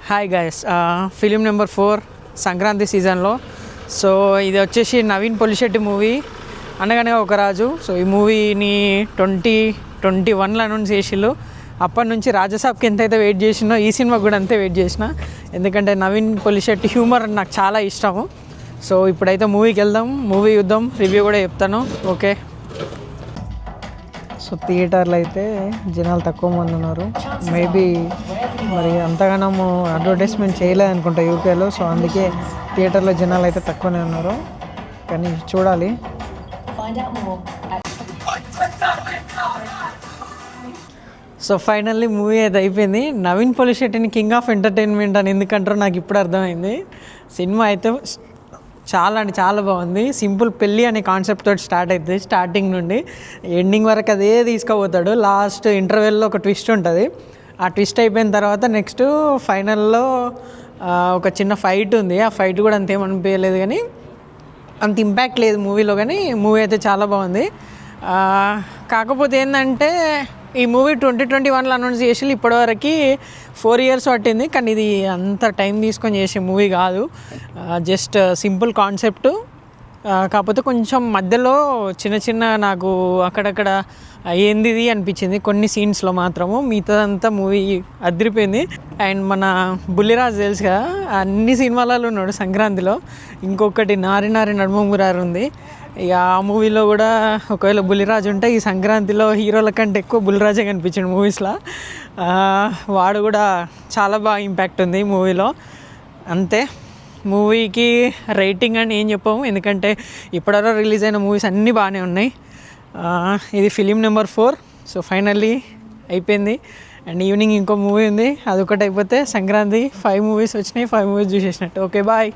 Hi guys, film number 4 Sankranti సీజన్లో. So ఇది వచ్చేసి నవీన్ పొలిశెట్టి మూవీ అనగానే ఒక రాజు. సో ఈ మూవీని 2021లో అనౌన్స్ చేసిళ్ళు. అప్పటి నుంచి రాజసాబ్కి ఎంతైతే వెయిట్ చేసినో ఈ సినిమాకి కూడా అంతే వెయిట్ చేసిన, ఎందుకంటే నవీన్ పొలిశెట్టి హ్యూమర్ నాకు చాలా ఇష్టము. సో ఇప్పుడైతే మూవీకి వెళ్దాం, మూవీ చూద్దాం, రివ్యూ కూడా చెప్తాను. ఓకే. సో థియేటర్లో అయితే జనాలు తక్కువ మంది ఉన్నారు. మేబీ మరి అంతగానో అడ్వర్టైజ్మెంట్ చేయలేదు అనుకుంటా యూకేలో. సో అందుకే థియేటర్లో జనాలు అయితే తక్కువనే ఉన్నారు, కానీ చూడాలి. సో ఫైనల్లీ మూవీ అయితే అయిపోయింది. నవీన్ పొలిశెట్టిని కింగ్ ఆఫ్ ఎంటర్టైన్మెంట్ అని ఎందుకంటారో నాకు ఇప్పుడు అర్థమైంది. సినిమా అయితే చాలా అంటే చాలా బాగుంది. సింపుల్ పెళ్ళి అనే కాన్సెప్ట్ తోటి స్టార్ట్ అవుతుంది. స్టార్టింగ్ నుండి ఎండింగ్ వరకు అదే తీసుకుపోతాడు. లాస్ట్ ఇంటర్వెల్లో ఒక ట్విస్ట్ ఉంటుంది. ఆ ట్విస్ట్ అయిపోయిన తర్వాత నెక్స్ట్ ఫైనల్లో ఒక చిన్న ఫైట్ ఉంది. ఆ ఫైట్ కూడా అంతేం అనిపించలేదు, కానీ అంత ఇంపాక్ట్ లేదు మూవీలో. కానీ మూవీ అయితే చాలా బాగుంది. కాకపోతే ఏంటంటే ఈ మూవీ 2021లో అనౌన్స్ చేసి ఇప్పటివరకు 4 years పట్టింది. కానీ ఇది అంత టైం తీసుకొని చేసే మూవీ కాదు, జస్ట్ సింపుల్ కాన్సెప్ట్. కాకపోతే కొంచెం మధ్యలో చిన్న నాకు అక్కడక్కడ ఏంది అనిపించింది కొన్ని సీన్స్లో మాత్రము. మిగతాదంతా మూవీ అదిరిపోయింది. అండ్ మన బుల్లిరాజు తెలుసు కదా, అన్ని సినిమాలలో ఉన్నాడు సంక్రాంతిలో. ఇంకొకటి నారి నడుమ మురారు ఉంది. ఇక ఆ మూవీలో కూడా ఒకవేళ బుల్లిరాజు ఉంటే ఈ సంక్రాంతిలో హీరోల కంటే ఎక్కువ బుల్లిరాజే కనిపించాడు మూవీస్లో. వాడు కూడా చాలా బాగా ఇంపాక్ట్ ఉంది మూవీలో. అంతే, మూవీకి రేటింగ్ అని ఏం చెప్పాము, ఎందుకంటే ఇప్పటివరకు రిలీజ్ అయిన మూవీస్ అన్నీ బాగానే ఉన్నాయి. ఇది ఫిలిం నెంబర్ 4. సో ఫైనల్లీ అయిపోయింది. అండ్ ఈవినింగ్ ఇంకో మూవీ ఉంది, అదొకటి అయిపోతే సంక్రాంతి 5 movies వచ్చినాయి. 5 movies చూసేసినట్టు. Okay, bye.